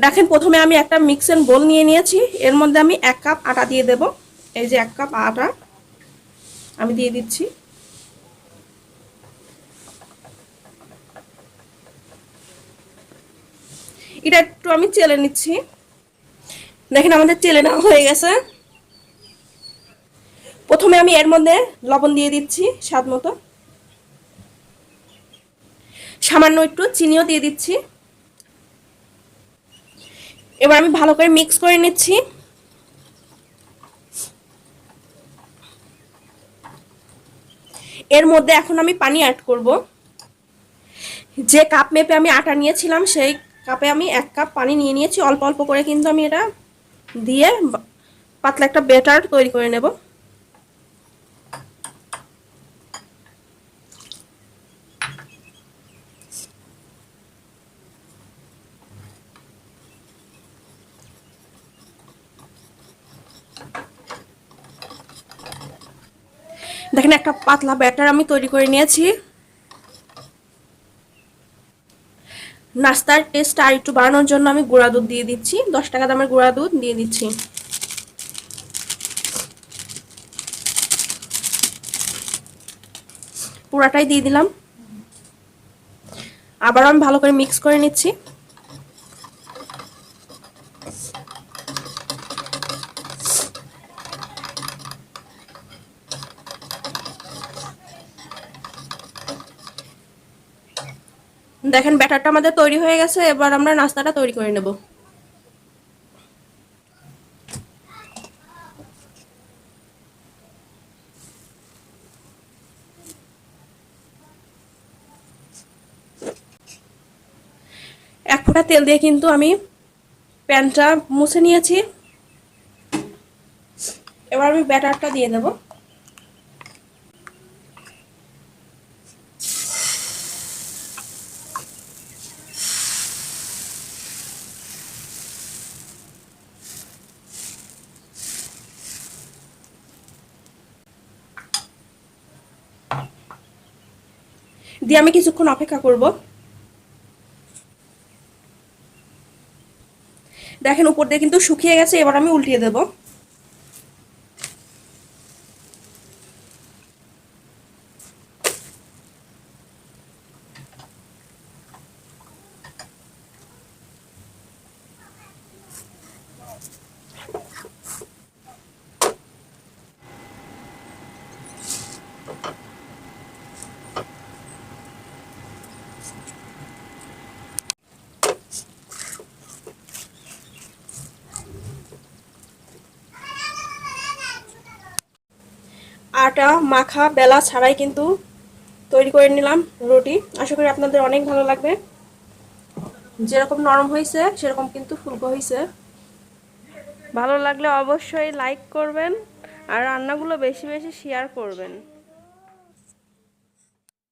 দেখেন প্রথমে আমি একটা মিক্সিং বোল নিয়ে নিয়েছি, এর মধ্যে আমি 1 কাপ আটা দিয়ে দেব। এই যে 1 কাপ আটা আমি দিয়ে দিচ্ছি। এটা একটু আমি চেলে নিচ্ছি। দেখেন আমাদের চেলে নেওয়া হয়ে গেছে। প্রথমে আমি এর মধ্যে লবণ দিয়ে দিচ্ছি স্বাদ মতো, সামান্য একটু চিনিও দিয়ে দিচ্ছি। এবার আমি ভালো করে মিক্স করে নিচ্ছি। এর মধ্যে এখন আমি পানি অ্যাড করব। যে কাপ মেপে আমি আটা নিয়েছিলাম সেই কাপে আমি 1 কাপ পানি নিয়ে নিয়েছি। অল্প অল্প করে কিন্তু আমি এটা দিয়ে পাতলা একটা ব্যাটার তৈরি করে নেব। দেখেন একটা পাতলা ব্যাটার আমি তৈরি করে নিয়েছি। নাস্তার টেস্ট আর একটু বাড়ানোর জন্য আমি গুঁড়া দুধ দিয়ে দিচ্ছি। 10 টাকা দামের গুঁড়া দুধ দিয়ে দিচ্ছি। পুরাটাই দিয়ে দিলাম। আবার আমি ভালো করে মিক্স করে নিচ্ছি। দেখেন ব্যাটারটা আমাদের তৈরি হয়ে গেছে। এবার আমরা নাস্তাটা তৈরি করে নেব। এক ফোঁটা তেল দিয়ে কিন্তু আমি প্যানটা মুছে নিয়েছি। এবার আমি ব্যাটারটা দিয়ে দেব। দিয়ে আমি কিছুক্ষণ অপেক্ষা করব। দেখেন উপর দিয়ে কিন্তু শুকিয়ে গেছে। এবার আমি উল্টিয়ে দেব। আটা মাখা বেলা ছাড়াই কিন্তু তৈরি করে নিলাম রুটি। আশা করি আপনাদের অনেক ভালো লাগবে। যেরকম নরম হয়েছে সেরকম কিন্তু ফুলকো হয়েছে। ভালো লাগলে অবশ্যই লাইক করবেন আর রান্নাগুলো বেশি বেশি শেয়ার করবেন।